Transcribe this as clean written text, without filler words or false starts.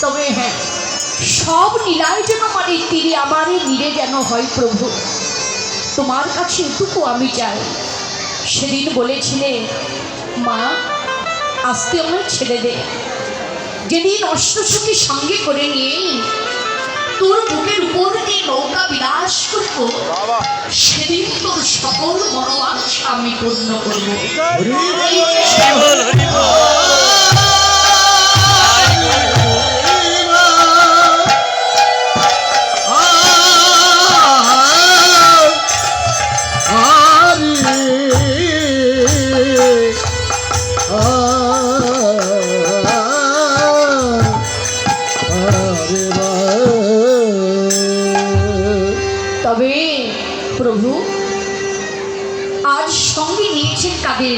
তবে হ্যাঁ, সব লীলায় যেন মানে তীরে আমারে নীরে যেন হয় প্রভু, তোমার কাছে এটুকু আমি চাই। সেদিন বলেছিলে মা আজকে আমায় ছেড়ে দে, যেদিন অষ্টসখী সঙ্গে করে নিয়ে তোর বুকের উপর দিয়ে নৌকা বিলাস করব, সেদিন তোর সকল মনোবাঞ্ছা আমি পূর্ণ করব। তবে প্রভু আজ সঙ্গে নিয়েছেন কাদের?